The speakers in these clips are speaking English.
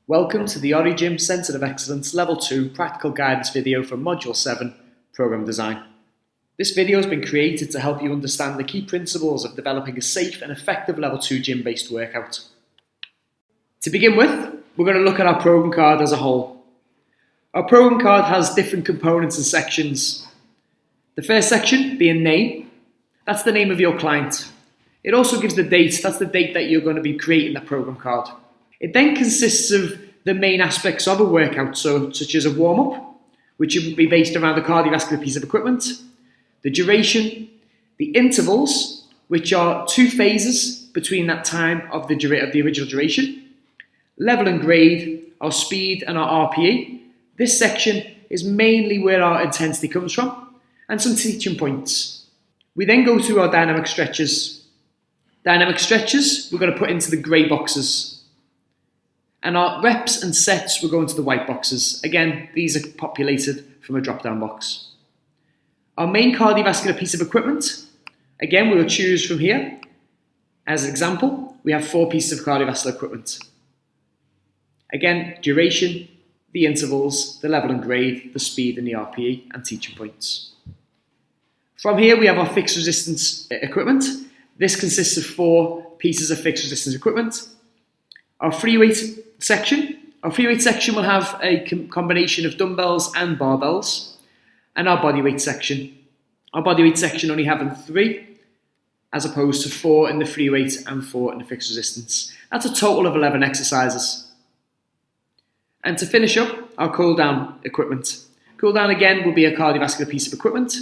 Welcome to the Origym Centre of Excellence Level 2 Practical Guidance video from Module 7, Programme Design. This video has been created to help you understand the key principles of developing a safe and effective Level 2 gym-based workout. To begin with, we're going to look at our programme card as a whole. Our programme card has different components and sections. The first section being name, that's the name of your client. It also gives the date, that's the date that you're going to be creating the programme card. It then consists of the main aspects of a workout, such as a warm-up, which would be based around a cardiovascular piece of equipment, the duration, the intervals, which are 2 phases between that time of the original duration, level and grade, our speed and our RPE. This section is mainly where our intensity comes from, and some teaching points. We then go through our dynamic stretches. Dynamic stretches we're going to put into the grey boxes. And our reps and sets will go into the white boxes. Again, these are populated from a drop-down box. Our main cardiovascular piece of equipment, again, we will choose from here. As an example, we have 4 pieces of cardiovascular equipment. Again, duration, the intervals, the level and grade, the speed and the RPE, and teaching points. From here, we have our fixed resistance equipment. This consists of 4 pieces of fixed resistance equipment. Our free weight section will have a combination of dumbbells and barbells, and our bodyweight section. Our bodyweight section only having 3, as opposed to 4 in the free weight and 4 in the fixed resistance. That's a total of 11 exercises. And to finish up, our cool down equipment. Cool down again will be a cardiovascular piece of equipment.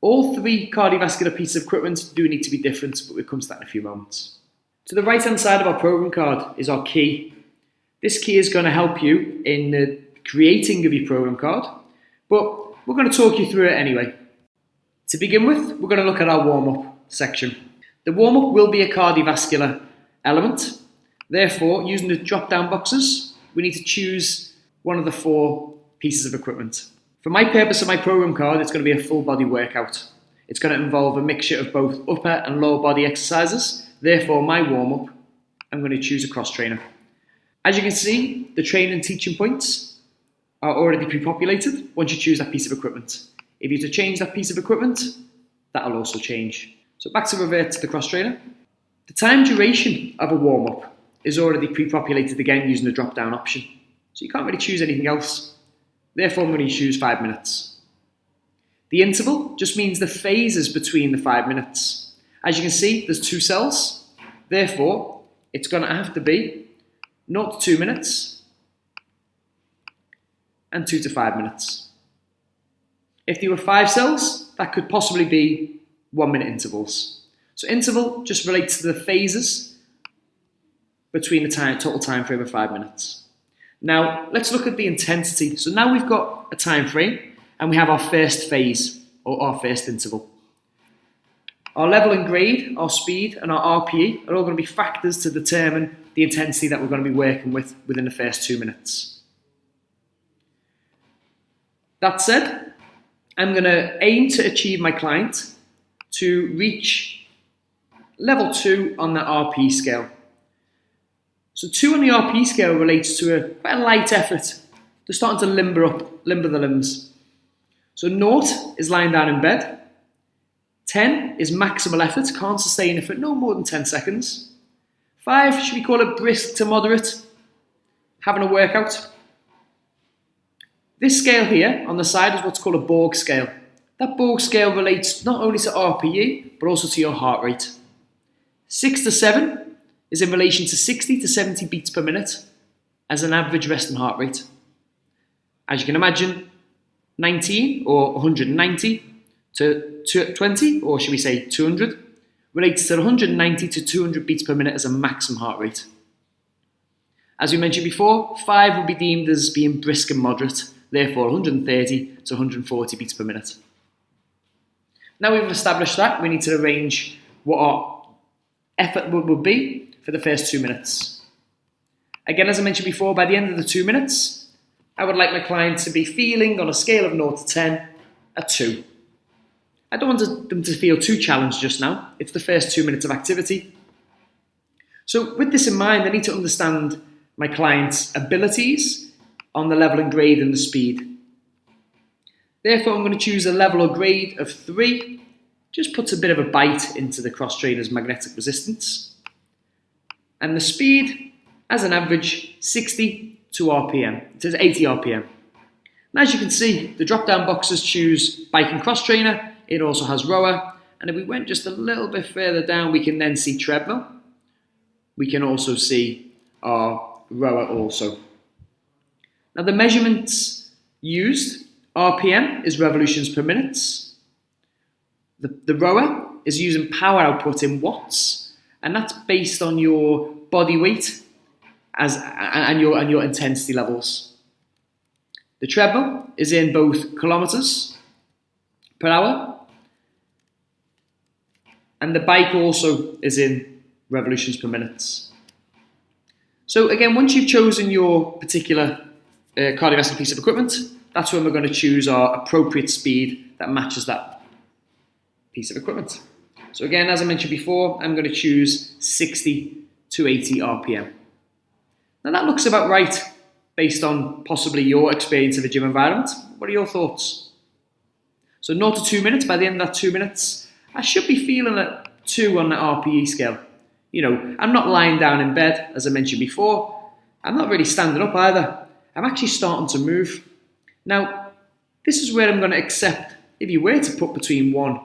All 3 cardiovascular pieces of equipment do need to be different, but we'll come to that in a few moments. To the right hand side of our programme card is our key. This key is going to help you in the creating of your programme card, but we're going to talk you through it anyway. To begin with, we're going to look at our warm-up section. The warm-up will be a cardiovascular element. Therefore, using the drop-down boxes, we need to choose one of the 4 pieces of equipment. For my purpose of my programme card, it's going to be a full body workout. It's going to involve a mixture of both upper and lower body exercises. Therefore, my warm-up, I'm going to choose a cross trainer. As you can see, the training and teaching points are already pre-populated once you choose that piece of equipment. If you to change that piece of equipment, that'll also change. So back to revert to the cross trainer. The time duration of a warm-up is already pre-populated again using the drop-down option. So you can't really choose anything else. Therefore, I'm going to choose 5 minutes. The interval just means the phases between the 5 minutes. As you can see, there's 2 cells. Therefore, it's going to have to be 0 to 2 minutes and 2 to 5 minutes. If there were 5 cells, that could possibly be 1 minute intervals. So interval just relates to the phases between the total time frame of 5 minutes. Now, let's look at the intensity. So now we've got a time frame and we have our first phase or our first interval. Our level and grade, our speed and our RPE are all going to be factors to determine the intensity that we're going to be working with within the first 2 minutes. That said, I'm going to aim to achieve my client to reach level 2 on the RPE scale. So 2 on the RPE scale relates to quite a light effort. They're starting to limber the limbs. So 0 is lying down in bed. 10 is maximal effort, can't sustain it for no more than 10 seconds. 5, should we call it brisk to moderate? Having a workout. This scale here on the side is what's called a Borg scale. That Borg scale relates not only to RPE, but also to your heart rate. 6 to 7 is in relation to 60 to 70 beats per minute as an average resting heart rate. As you can imagine, 19 or 190 to 20, or should we say 200, relates to 190 to 200 beats per minute as a maximum heart rate. As we mentioned before, 5 will be deemed as being brisk and moderate, therefore 130 to 140 beats per minute. Now we've established that, we need to arrange what our effort would be for the first 2 minutes. Again, as I mentioned before, by the end of the 2 minutes, I would like my client to be feeling on a scale of 0 to 10 a 2. I don't want them to feel too challenged just now. It's the first 2 minutes of activity. So with this in mind, I need to understand my client's abilities on the level and grade and the speed. Therefore, I'm going to choose a level or grade of 3. Just puts a bit of a bite into the cross trainer's magnetic resistance. And the speed, as an average, 60 to RPM. It says 80 RPM. And as you can see, the drop-down boxes choose bike and cross trainer. It also has rower. And if we went just a little bit further down, we can then see treadmill. We can also see our rower also. Now the measurements used, RPM is revolutions per minute. The rower is using power output in watts, and that's based on your body weight and your intensity levels. The treadmill is in both kilometers per hour, and the bike also is in revolutions per minute. So again, once you've chosen your particular cardiovascular piece of equipment, that's when we're going to choose our appropriate speed that matches that piece of equipment. So again, as I mentioned before, I'm going to choose 60 to 80 RPM. Now that looks about right based on possibly your experience of a gym environment. What are your thoughts? So 0 to 2 minutes, by the end of that 2 minutes, I should be feeling at 2 on the RPE scale. You know, I'm not lying down in bed, as I mentioned before. I'm not really standing up either. I'm actually starting to move. Now, this is where I'm going to accept, if you were to put between 1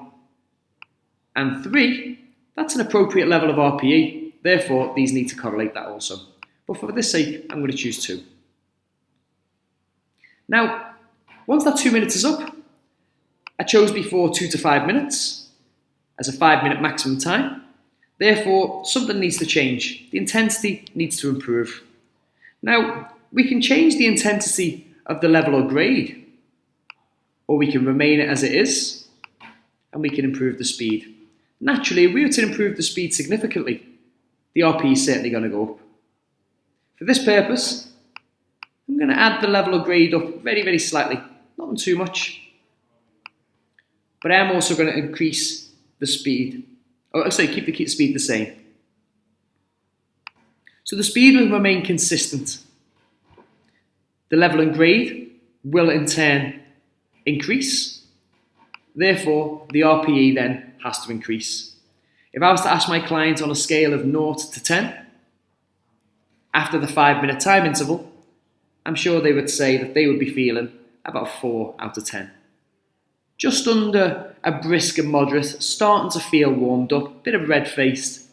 and 3, that's an appropriate level of RPE. Therefore, these need to correlate that also. But for this sake, I'm going to choose 2. Now, once that 2 minutes is up, I chose before 2 to 5 minutes as a 5-minute maximum time. Therefore, something needs to change. The intensity needs to improve. Now, we can change the intensity of the level or grade, or we can remain it as it is, and we can improve the speed. Naturally, if we were to improve the speed significantly, the RPE is certainly going to go up. For this purpose, I'm going to add the level or grade up very, very slightly, not too much. But I am also going to increase the speed, keep the speed the same. So the speed will remain consistent. The level and grade will in turn increase. Therefore, the RPE then has to increase. If I was to ask my client on a scale of 0 to 10, after the 5-minute time interval, I'm sure they would say that they would be feeling about 4 out of 10. Just under a brisk and moderate, starting to feel warmed up, bit of red-faced,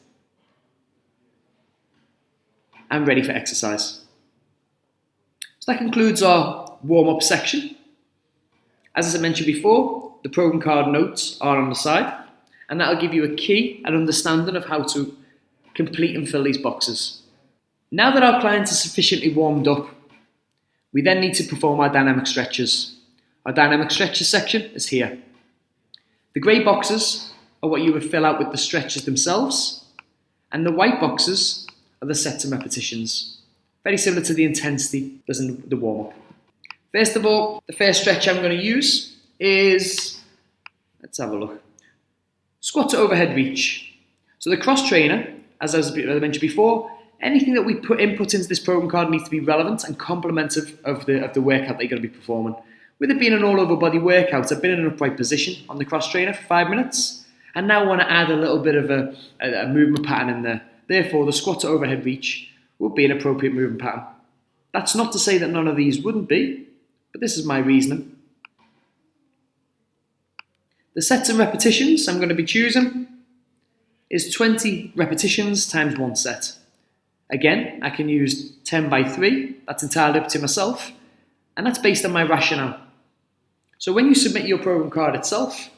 and ready for exercise. So that concludes our warm-up section. As I mentioned before, the program card notes are on the side, and that'll give you a key and understanding of how to complete and fill these boxes. Now that our clients are sufficiently warmed up, we then need to perform our dynamic stretches. Our dynamic stretches section is here. The grey boxes are what you would fill out with the stretches themselves, and the white boxes are the sets and repetitions. Very similar to the intensity as in the warm-up. First of all, the first stretch I'm going to use is, let's have a look, squat to overhead reach. So the cross trainer, as I mentioned before, anything that we input into this program card needs to be relevant and complementive of the workout that you're going to be performing. With it being an all-over body workout, I've been in an upright position on the cross trainer for 5 minutes, and now I want to add a little bit of a movement pattern in there. Therefore, the squat to overhead reach would be an appropriate movement pattern. That's not to say that none of these wouldn't be, but this is my reasoning. The sets and repetitions I'm going to be choosing is 20 repetitions times 1 set. Again, I can use 10 by 3, that's entirely up to myself, and that's based on my rationale. So when you submit your program card itself,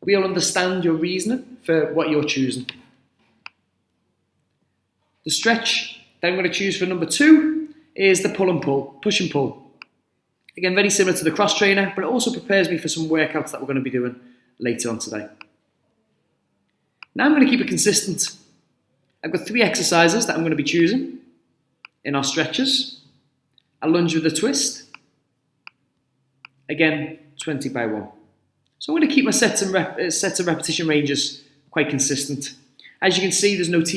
we'll understand your reasoning for what you're choosing. The stretch that I'm going to choose for number 2 is the pull and pull, push and pull. Again, very similar to the cross trainer, but it also prepares me for some workouts that we're going to be doing later on today. Now I'm going to keep it consistent. I've got 3 exercises that I'm going to be choosing in our stretches. A lunge with a twist. Again, 20 by 1. So I'm going to keep my sets and repetition ranges quite consistent. As you can see, there's no teaching